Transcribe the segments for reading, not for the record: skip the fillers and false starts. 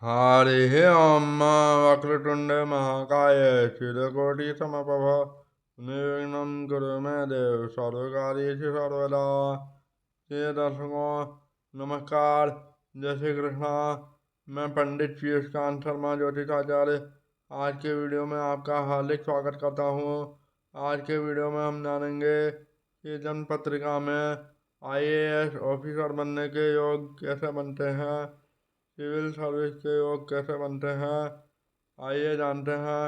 हरिः ओं वक्रतुण्ड महाकाय सूर्यकोटिसमप्रभ निर्विघ्नं कुरु मे देव सर्वकार्येषु सर्वदा। प्रिय दर्शकों नमस्कार, जय श्री कृष्णा। मैं पंडित पीयूष कांत शर्मा ज्योतिषाचार्य आज के वीडियो में आपका हार्दिक स्वागत करता हूँ। आज के वीडियो में हम जानेंगे कि जन्म पत्रिका में आईएएस ऑफिसर बनने के योग कैसे बनते हैं, सिविल सर्विस के योग कैसे बनते हैं। आइए जानते हैं।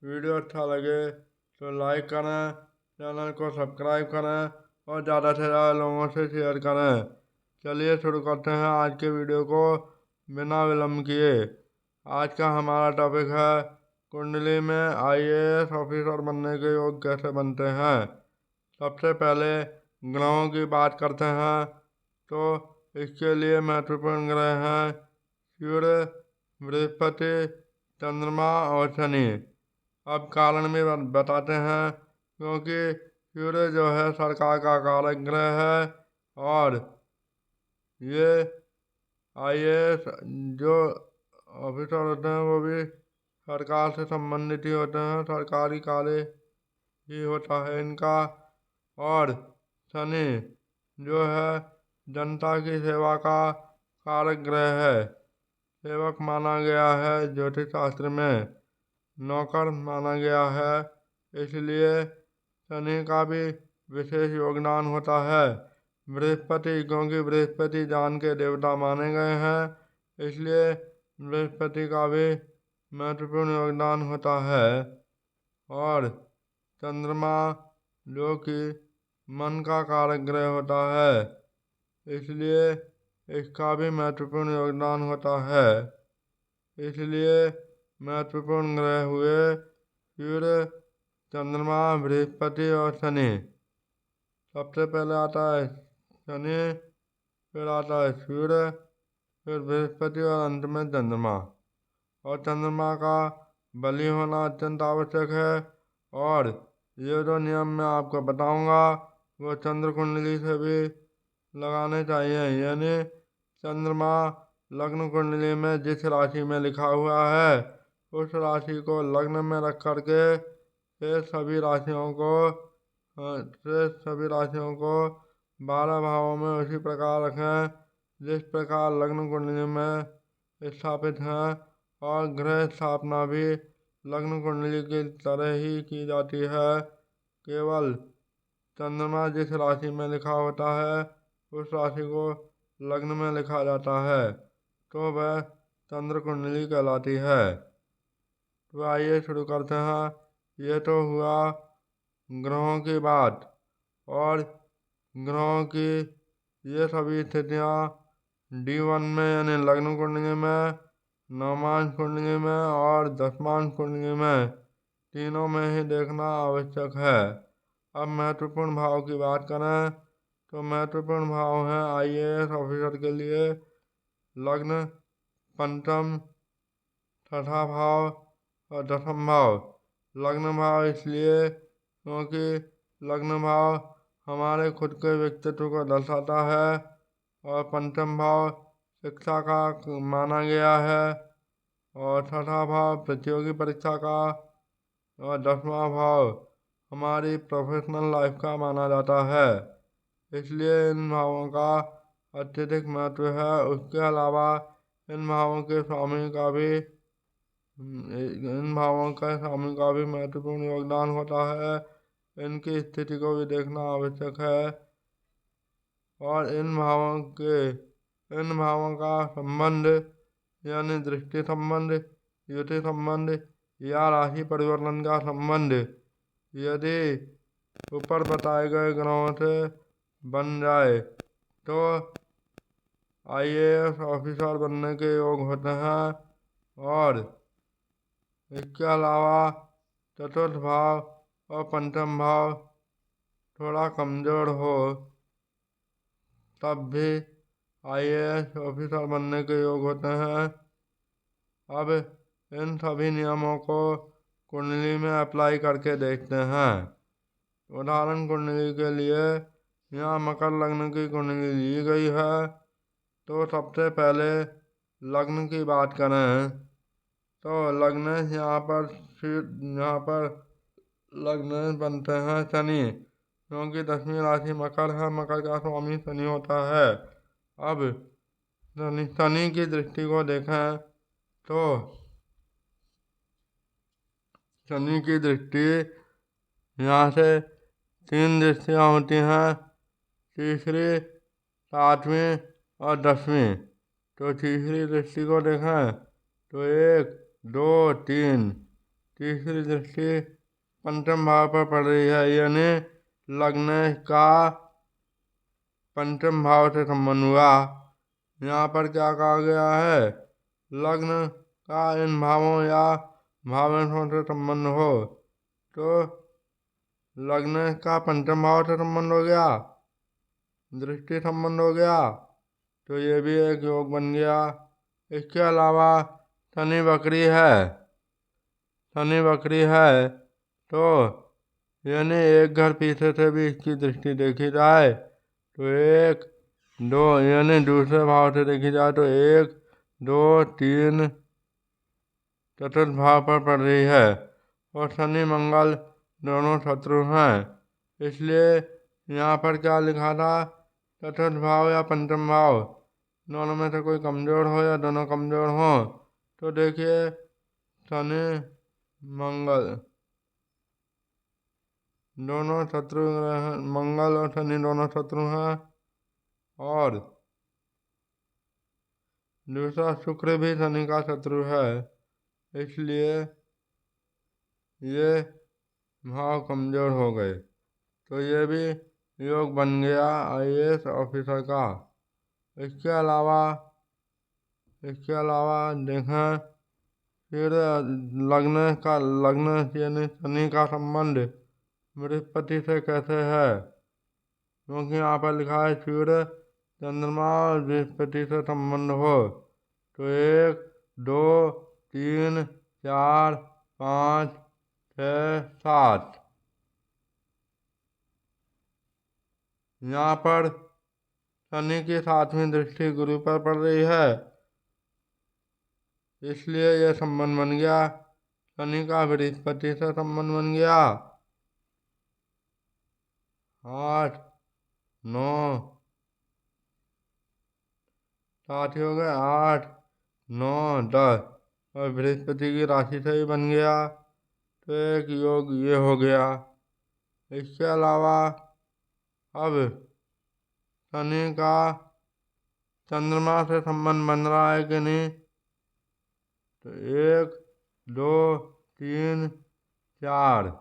वीडियो अच्छा लगे तो लाइक करें, चैनल को सब्सक्राइब करें और ज़्यादा से ज़्यादा लोगों से शेयर करें। चलिए शुरू करते हैं आज के वीडियो को बिना विलम्ब किए। आज का हमारा टॉपिक है कुंडली में आईएएस ऑफिसर बनने के योग कैसे बनते हैं। सबसे पहले ग्रहों की बात करते हैं तो इसके लिए महत्वपूर्ण ग्रह हैं सूर्य, बृहस्पति, चंद्रमा और शनि। अब कारण भी बताते हैं, क्योंकि सूर्य जो है सरकार का कारक ग्रह है और ये आईएएस जो ऑफिसर होते हैं वो भी सरकार से संबंधित ही होते हैं, सरकारी कार्य ही होता है इनका। और शनि जो है जनता की सेवा का कारक ग्रह है, सेवक माना गया है ज्योतिष शास्त्र में, नौकर माना गया है, इसलिए शनि का भी विशेष योगदान होता है। बृहस्पति, क्योंकि बृहस्पति ज्ञान के देवता माने गए हैं, इसलिए बृहस्पति का भी महत्वपूर्ण योगदान होता है। और चंद्रमा जो कि मन का कारक ग्रह होता है, इसलिए इसका भी महत्वपूर्ण योगदान होता है। इसलिए महत्वपूर्ण ग्रह हुए सूर्य, चंद्रमा, बृहस्पति और शनि। सबसे पहले आता है शनि, फिर आता है सूर्य, फिर बृहस्पति और अंत में चंद्रमा। और चंद्रमा का बलि होना अत्यंत आवश्यक है। और ये जो नियम मैं आपको बताऊंगा वो चंद्र कुंडली से भी लगाने चाहिए, यानी चंद्रमा लग्न कुंडली में जिस राशि में लिखा हुआ है उस राशि को लग्न में रख करके शेष सभी राशियों को 12 भावों में उसी प्रकार रखें जिस प्रकार लग्न कुंडली में स्थापित हैं। और ग्रह स्थापना भी लग्न कुंडली की तरह ही की जाती है, केवल चंद्रमा जिस राशि में लिखा होता है उस राशि को लग्न में लिखा जाता है तो वह चंद्र कुंडली कहलाती है। तो आइए शुरू करते हैं। ये तो हुआ ग्रहों की बात। और ग्रहों की ये सभी स्थितियाँ D1 में यानी लग्न कुंडली में, नवमांश कुंडली में और दशमांश कुंडली में, तीनों में ही देखना आवश्यक है। अब महत्वपूर्ण भाव की बात करें तो महत्वपूर्ण भाव हैं आईएएस ऑफिसर के लिए लग्न, पंचम, छठा भाव और दसम भाव। लग्न भाव इसलिए क्योंकि लग्न भाव हमारे खुद के व्यक्तित्व को दर्शाता है। और पंचम भाव शिक्षा का माना गया है। और छठा भाव प्रतियोगी परीक्षा का। और दसवां भाव हमारी प्रोफेशनल लाइफ का माना जाता है, इसलिए इन भावों का अत्यधिक महत्व है। उसके अलावा इन भावों के स्वामी का भी महत्वपूर्ण योगदान होता है। इनकी स्थिति को भी देखना आवश्यक है। और इन भावों का संबंध यानी दृष्टि संबंध, युति संबंध या राशि परिवर्तन का संबंध यदि ऊपर बताए गए ग्रहों से बन जाए तो आईएएस ऑफिसर बनने के योग होते हैं। और इसके अलावा चतुर्थ भाव और पंचम भाव थोड़ा कमज़ोर हो तब भी आईएएस ऑफिसर बनने के योग होते हैं। अब इन सभी नियमों को कुंडली में अप्लाई करके देखते हैं। उदाहरण कुंडली के लिए यहाँ मकर लग्न की कुंडली ली गई है तो सबसे पहले लग्न की बात करें तो लग्न यहाँ पर लग्न बनते हैं शनि, क्योंकि 10वीं राशि मकर है, मकर का स्वामी शनि होता है। अब शनि की दृष्टि को देखें तो शनि की दृष्टि यहाँ से 3 दृष्टियाँ होती हैं, तीसरी, 7वीं और 10वीं। तो तीसरी दृष्टि को देखें तो 1, 2, 3, तीसरी दृष्टि पंचम भाव पर पड़ रही है, यानी लग्न का पंचम भाव से संबंध हुआ। यहाँ पर क्या कहा गया है, लग्न का इन भावों या भावों से संबंध हो तो लग्न का पंचम भाव से संबंध हो गया, दृष्टि संबंध हो गया, तो ये भी एक योग बन गया। इसके अलावा शनि वक्री है तो यानी एक घर पीछे से भी इसकी दृष्टि देखी जाए तो 1, 2, यानी दूसरे भाव से देखी जाए तो 1, 2, 3 चतुर्थ भाव पर पड़ रही है, और शनि मंगल दोनों शत्रु हैं। इसलिए यहाँ पर क्या लिखा था, चतुर्थ भाव या पंचम भाव दोनों में से कोई कमजोर हो या दोनों कमजोर हो, तो देखिए शनि मंगल दोनों शत्रु ग्रह, मंगल और शनि दोनों शत्रु हैं, और दूसरा शुक्र भी शनि का शत्रु है। इसलिए ये भाव कमजोर हो गए, तो ये भी योग बन गया IAS ऑफिसर का। इसके अलावा देखें फिर लग्न यानी शनि का संबंध बृहस्पति से कैसे है, क्योंकि यहाँ पर लिखा है सूर्य चंद्रमा और बृहस्पति से संबंध हो तो 1, 2, 3, 4, 5, 6, 7। यहाँ पर शनि की 7वीं दृष्टि गुरु पर पड़ रही है, इसलिए यह संबंध बन गया, शनि का बृहस्पति से संबंध बन गया। 8, 9 7 ही हो गए, 8, 9, 10 और बृहस्पति की राशि से ही बन गया, तो एक योग ये हो गया। इसके अलावा अब शनि का चंद्रमा से संबंध बन रहा है कि नहीं, तो 1, 2, 3, 4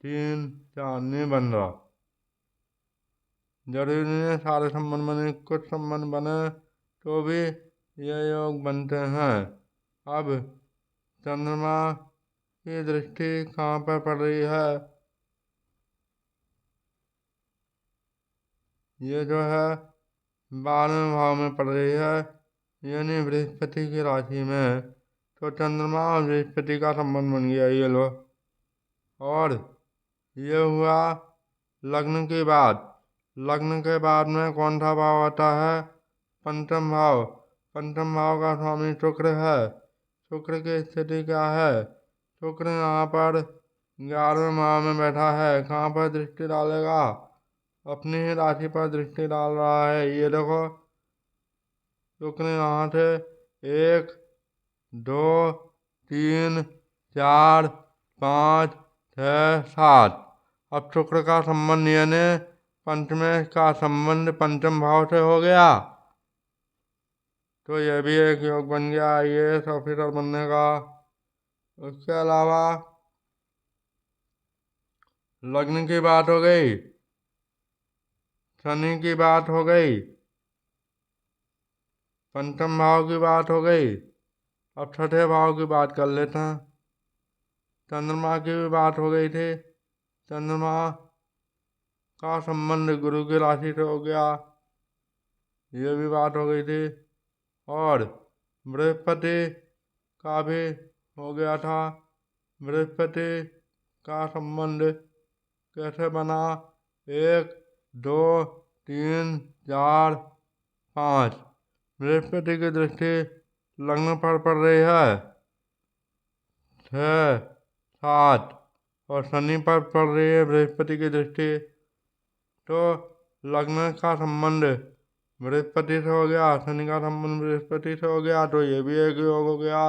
नहीं बन रहा। जरूरी नहीं है सारे संबंध बने, कुछ संबंध बने तो भी ये योग बनते हैं। अब चंद्रमा की दृष्टि कहाँ पर पड़ रही है, ये जो है 12वें भाव में पड़ रही है, यानी बृहस्पति की राशि में, तो चंद्रमा और बृहस्पति का संबंध बन गया ये लो। और ये हुआ लग्न की बात। लग्न के बाद में कौन सा भाव आता है, पंचम भाव। पंचम भाव का स्वामी शुक्र है। शुक्र की स्थिति क्या है, शुक्र यहाँ पर 11वें भाव में बैठा है, कहाँ पर दृष्टि डालेगा, अपनी ही राशि पर दृष्टि डाल रहा है। ये देखो शुक्र यहाँ से 1, 2, 3, 4, 5, 6, 7। अब शुक्र का संबंध यानी पंचमें का संबंध पंचम भाव से हो गया, तो यह भी एक योग बन गया IAS ऑफिसर बनने का। उसके अलावा लग्न की बात हो गई, शनि की बात हो गई, पंचम भाव की बात हो गई। अब छठे भाव की बात कर लेते हैं। चंद्रमा की भी बात हो गई थी, चंद्रमा का संबंध गुरु की राशि से हो गया, ये भी बात हो गई थी। और बृहस्पति का भी हो गया था। बृहस्पति का संबंध कैसे बना, 1, 2, 3, 4, 5। बृहस्पति की दृष्टि लग्न पर पड़ रही है 6, 7 और शनि पर पड़ रही है बृहस्पति की दृष्टि। तो लग्न का संबंध बृहस्पति से हो गया, शनि का संबंध बृहस्पति से हो गया, तो ये भी एक योग हो गया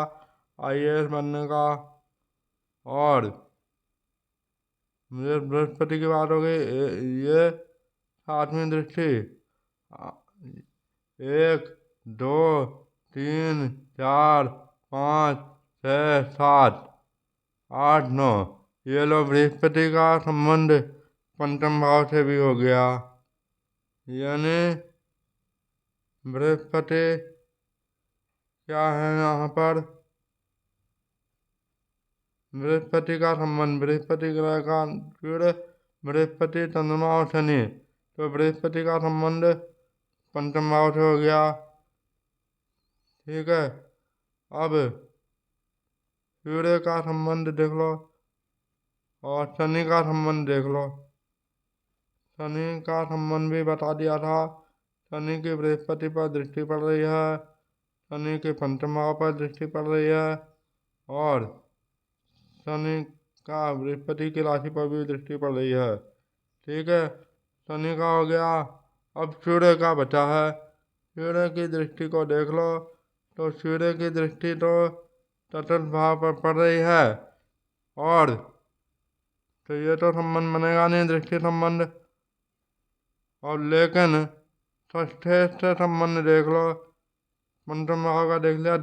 IAS बनने का। और बृहस्पति की बात हो गई, ये 7वीं दृष्टि 1, 2, 3, 4, 5, 6, 7, 8, 9। ये लो बृहस्पति का संबंध पंचम भाव से भी हो गया, यानी बृहस्पति क्या है यहाँ पर, बृहस्पति का संबंध बृहस्पति ग्रह का सूर्य, बृहस्पति चंद्रमा और शनि, तो बृहस्पति का संबंध पंचम भाव से हो गया। ठीक है, अब सूर्य का संबंध देख लो और शनि का संबंध देख लो। शनि का संबंध भी बता दिया था, शनि की बृहस्पति पर दृष्टि पड़ रही है, शनि के पंचम भाव पर दृष्टि पड़ रही है, और शनि का बृहस्पति की राशि पर भी दृष्टि पड़ रही है। ठीक है, शनि का हो गया। अब सूर्य का बचा है, सूर्य की दृष्टि को देख लो, तो सूर्य की दृष्टि तो चतुर्थ भाव पर पड़ रही है, और तो ये तो संबंध बनेगा नहीं दृष्टि संबंध। और लेकिन षष्ठे से संबंध देख लो, पंचम भाव का देख लिया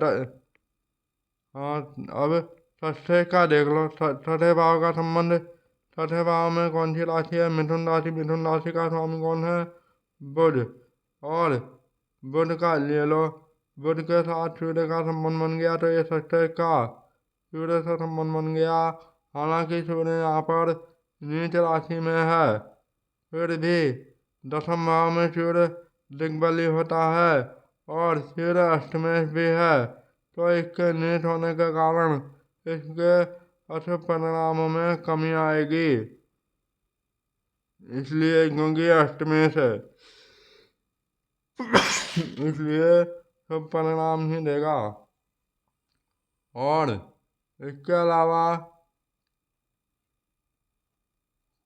हाँ, अब षष्ठे का देख लो, छठे भाव का संबंध। छठे भाव में कौन सी राशि है, मिथुन राशि, मिथुन राशि का स्वामी कौन है, बुध, और बुध का ले लो, बुध के साथ सूर्य का संबंध बन गया, तो ये षष्ठे का सूर्य से संबंध बन गया। हालांकि सूर्य यहाँ पर नीच राशि में है, फिर भी दसम भाव में सूर्य दिग्बली होता है और सूर्य अष्टमेश भी है, तो इसके नीच होने के कारण इसके अशुभ परिणामों में कमी आएगी, इसलिए क्योंकि अष्टमेश है इसलिए शुभ परिणाम ही देगा। और इसके अलावा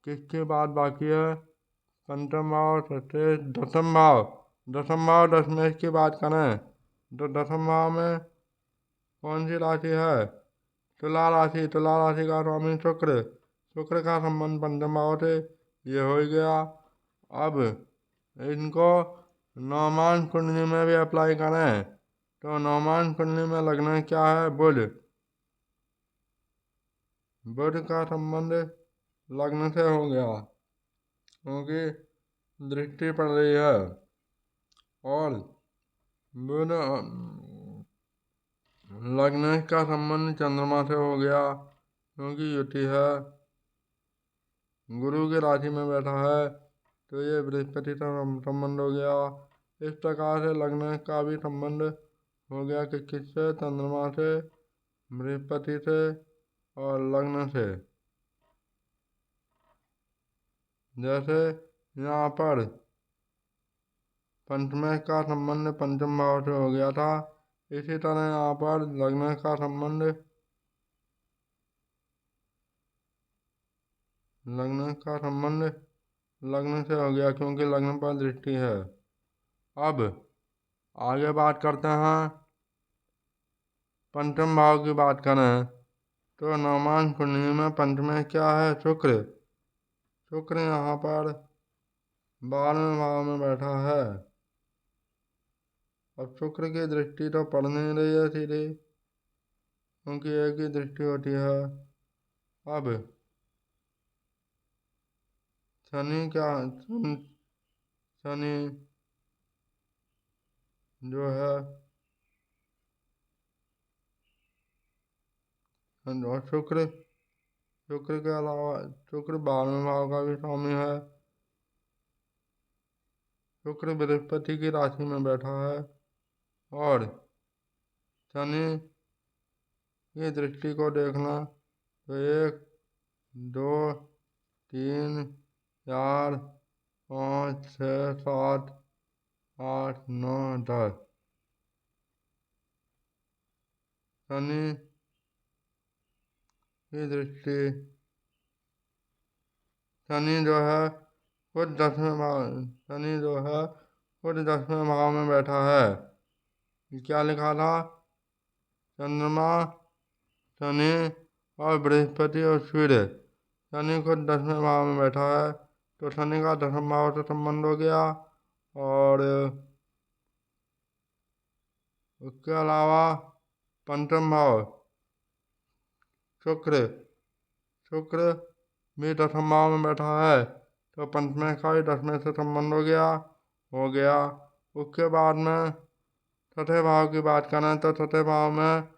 किसकी बात बाकी है, पंचम भाव, छठे, दसम भाव, दसम भाव दशमेश की बात करें तो दसम भाव में कौन सी राशि है, तुला राशि, तुला राशि का स्वामी शुक्र, शुक्र का संबंध पंचम भाव से ये हो गया। अब इनको नौमान कुंडली में भी अप्लाई करें, तो नौमान कुंडली में लगना क्या है, बुध, बुध का संबंध लग्न से हो गया क्योंकि दृष्टि पड़ रही है, और बुध लग्न का संबंध चंद्रमा से हो गया क्योंकि युति है, गुरु की राशि में बैठा है, तो ये बृहस्पति से संबंध हो गया। इस प्रकार से लग्न का भी संबंध हो गया कि किससे, चंद्रमा से, बृहस्पति से और लग्न से। जैसे यहाँ पर पंचमेश का संबंध पंचम भाव से हो गया था, इसी तरह यहाँ पर लग्न का संबंध लग्न से हो गया क्योंकि लग्न पर दृष्टि है। अब आगे बात करते हैं, पंचम भाव की बात करें तो नौमान कुंडली में पंचमेश क्या है, शुक्र, शुक्र यहाँ पर 12वें भाव में बैठा है। अब शुक्र की दृष्टि तो पड़ नहीं रही है सीधी, क्योंकि एक ही दृष्टि होती है। अब शनि क्या, शनि जो है, और शुक्र, शुक्र के अलावा शुक्र 12वें भाव का भी स्वामी है, शुक्र बृहस्पति की राशि में बैठा है, और शनि की दृष्टि को देखना तो 1, 2, 3, 4, 5, 6, 7, 8, 9, 10। शनि की दृष्टि, शनि जो है खुद 10वें भाव, शनि जो है खुद 10वें भाव में बैठा है। क्या लिखा था? चंद्रमा, शनि और बृहस्पति और सूर्य। शनि खुद 10वें भाव में बैठा है, तो शनि का 10वें भाव से संबंध हो गया। और उसके अलावा पंचम भाव शुक्र, शुक्र भी 10वें भाव में बैठा है, तो पंचमें का भी 10वें से संबंध हो गया। उसके बाद में छठे भाव की बात करें तो छठे भाव में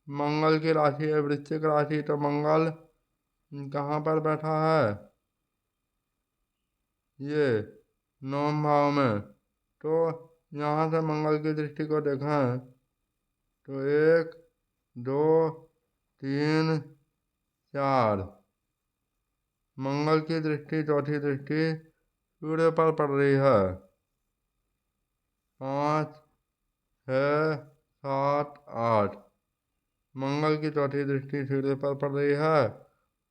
मंगल की राशि है वृश्चिक राशि, तो मंगल कहाँ पर बैठा है? ये 9वें भाव में। तो यहाँ से मंगल की दृष्टि को देखें तो 1, 2, 3, 4। मंगल की दृष्टि, चौथी दृष्टि सूर्य पर पड़ रही है। 5, 6, 7, 8। मंगल की चौथी दृष्टि सूर्य पर पड़ रही है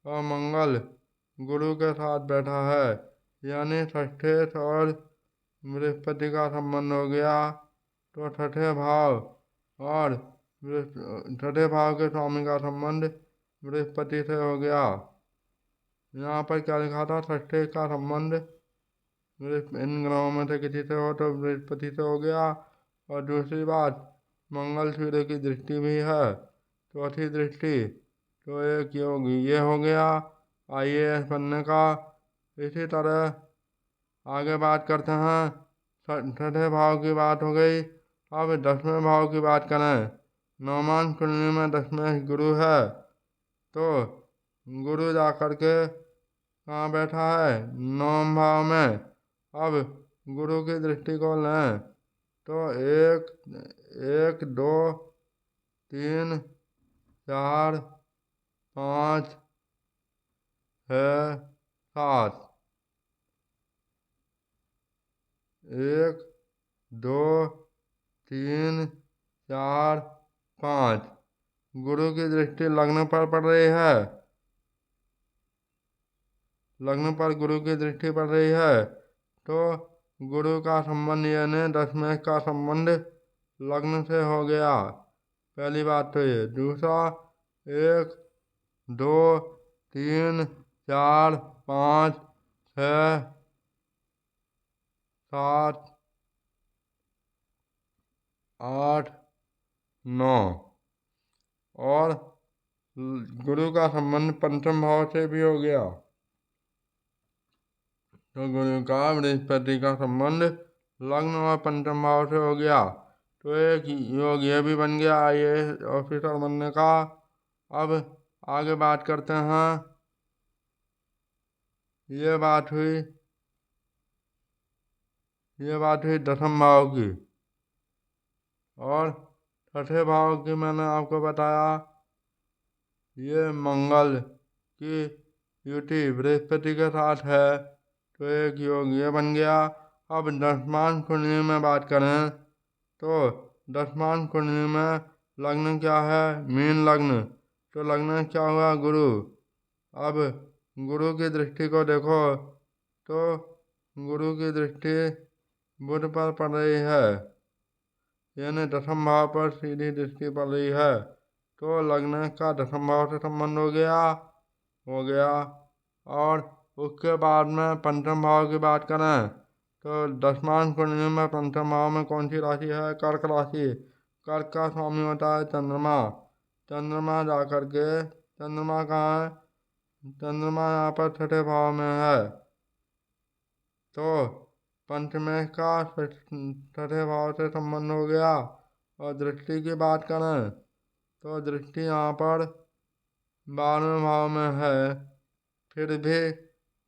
और मंगल गुरु के साथ बैठा है, यानी षष्ठे और बृहस्पति का संबंध हो गया। तो छठे भाव और छठे भाव के स्वामी का संबंध बृहस्पति से हो गया। यहाँ पर क्या लिखा था? षष्ठे का संबंध इन ग्रहों में से किसी से हो तो बृहस्पति से हो गया। और दूसरी बात, मंगल सूर्य की दृष्टि भी है, चौथी दृष्टि। तो एक योग ये हो गया IAS बनने का। इसी तरह आगे बात करते हैं। छठे भाव की बात हो गई। अब 10वें भाव की बात करें। नवमान कुंडली में 10वें गुरु है, तो गुरु जा करके कहाँ बैठा है? 9वें भाव में। अब गुरु की दृष्टि को लें तो 1, 2, 3, 4, 5, 6, 7। 1, 2, 3, 4, 5। गुरु की दृष्टि लग्न पर पड़ रही है, लग्न पर गुरु की दृष्टि पड़ रही है, तो गुरु का संबंध यानी 10वें का संबंध लग्न से हो गया। पहली बात तो ये। दूसरा, 1, 2, 3, 4, 5, 6, 7, 8, 9 और गुरु का संबंध पंचम भाव से भी हो गया, तो गुरु का बृहस्पति का संबंध लग्न और पंचम भाव से हो गया। तो एक योग ये भी बन गया IAS ऑफिसर बनने का। अब आगे बात करते हैं। ये बात हुई 10वें भाव की। और छठे भाव की मैंने आपको बताया, ये मंगल की युति बृहस्पति के साथ है, तो एक योग ये बन गया। अब 10मान कुंडली में बात करें तो 10मान कुंडली में लग्न क्या है? मीन लग्न। तो लग्न क्या हुआ? गुरु। अब गुरु की दृष्टि को देखो तो गुरु की दृष्टि बुध पर पड़ रही है, यानी 10वें भाव पर सीधी दृष्टि पड़ रही है, तो लग्न का 10वें भाव से संबंध हो गया। और उसके बाद में पंचम भाव की बात करें तो 10मान कुंडली में पंचम भाव में कौन सी राशि है? कर्क राशि। कर्क का स्वामी होता है चंद्रमा। चंद्रमा जा करके, चंद्रमा कहाँ है? चंद्रमा यहाँ पर छठे भाव में है, तो पंचमें का छठे भाव से संबंध हो गया। और दृष्टि की बात करें तो दृष्टि यहाँ पर 12वें भाव में है, फिर भी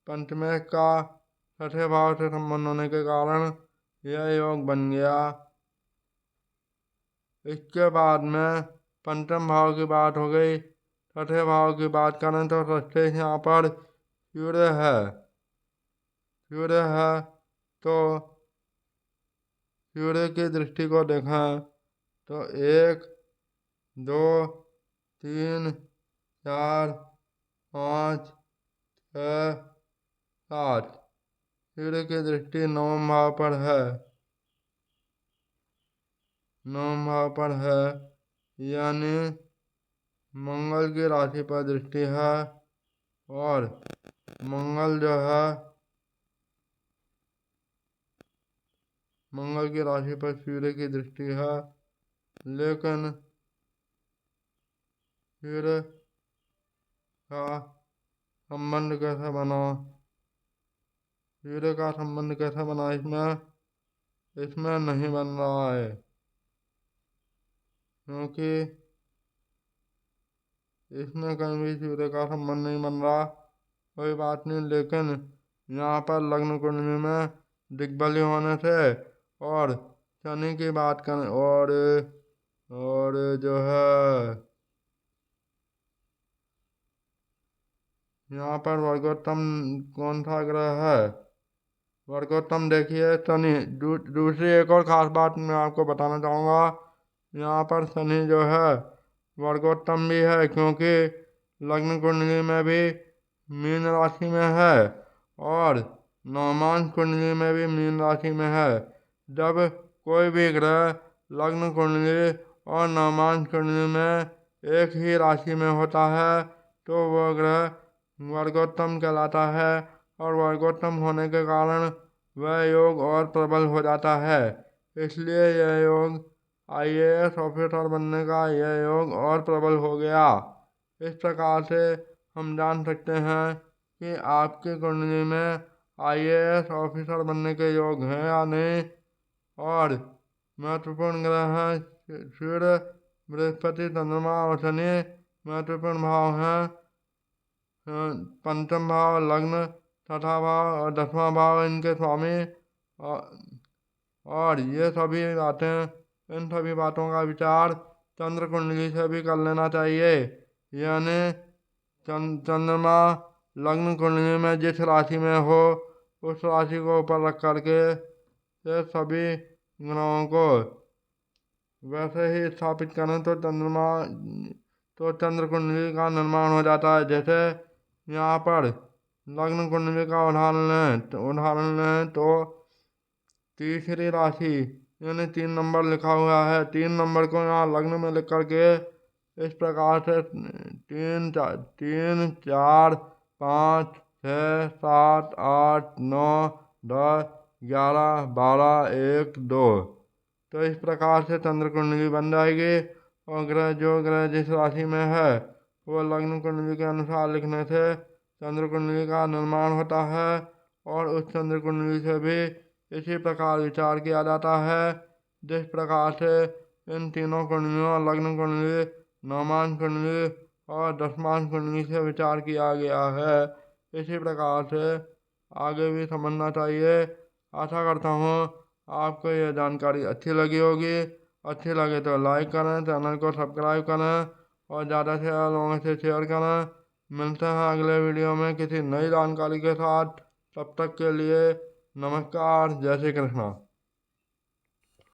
पंचमें का छठे भाव से संबंध होने के कारण यह योग बन गया। इसके बाद में पंचम भाव की बात हो गई। छठे भाव की बात करें तो षष्ठे यहाँ पर सूर्य है, तो सूर्य की दृष्टि को देखें तो 1, 2, 3, 4, 5, 6, 7। सूर्य की दृष्टि नवम भाव पर है। नवम भाव पर है यानी मंगल की राशि पर दृष्टि है। और मंगल जो है मंगल की राशि पर सूर्य की दृष्टि है। लेकिन सूर्य का संबंध कैसे बना? सूर्य का संबंध कैसे बना इसमें नहीं बन रहा है, क्योंकि इसमें कहीं भी सूर्य का संबंध नहीं बन रहा। कोई बात नहीं, लेकिन यहाँ पर लग्न कुंडली में दिग्बली होने से और शनि की बात करें और जो है यहाँ पर वर्गोत्तम कौन सा ग्रह है? वर्गोत्तम देखिए शनि। दूसरी एक और खास बात मैं आपको बताना चाहूँगा। यहाँ पर शनि जो है वर्गोत्तम भी है, क्योंकि लग्न कुंडली में भी मीन राशि में है और नवमांश कुंडली में भी मीन राशि में है। जब कोई भी ग्रह लग्न कुंडली और नवमांश कुंडली में एक ही राशि में होता है तो वह ग्रह वर्गोत्तम कहलाता है। और वर्गोत्तम होने के कारण वह योग और प्रबल हो जाता है। इसलिए यह योग IAS ऑफिसर बनने का यह योग और प्रबल हो गया। इस प्रकार से हम जान सकते हैं कि आपकी कुंडली में IAS ऑफिसर बनने के योग हैं या नहीं। और महत्वपूर्ण ग्रह हैं सूर्य, बृहस्पति, चंद्रमा और शनि महत्वपूर्ण भाव हैं। पंचम भाव लग्न, छठा भाव और 10वां भाव इनके स्वामी। और ये सभी बातें, इन सभी बातों का विचार चंद्र कुंडली से भी कर लेना चाहिए। यानी चंद्रमा लग्न कुंडली में जिस राशि में हो उस राशि को ऊपर रख करके ये सभी ग्रहों को वैसे ही स्थापित करें तो चंद्र कुंडली का निर्माण हो जाता है। जैसे यहाँ पर लग्न कुंडली का उदाहरण लें तो तीसरी राशि यानी 3 नंबर लिखा हुआ है। 3 नंबर को यहाँ लग्न में लिख करके इस प्रकार से 3, 4, 5, 6, 7, 8, 9, 10, 11, 12, 1, 2 तो इस प्रकार से चंद्र कुंडली बन जाएगी। और ग्रह जिस राशि में है वो लग्न कुंडली के अनुसार लिखने से चंद्र कुंडली का निर्माण होता है। और उस चंद्र कुंडली से भी इसी प्रकार विचार किया जाता है जिस प्रकार से इन तीनों कुंडलियों लग्न कुंडली, नवमांश कुंडली और 10वां कुंडली से विचार किया गया है। इसी प्रकार से आगे भी समझना चाहिए। आशा करता हूँ आपको यह जानकारी अच्छी लगी होगी। अच्छी लगे तो लाइक करें, चैनल को सब्सक्राइब करें और ज़्यादा से ज़्यादा लोगों से शेयर करें। मिलते हैं अगले वीडियो में किसी नई जानकारी के साथ। तब तक के लिए नमस्कार, जय श्री कृष्णा।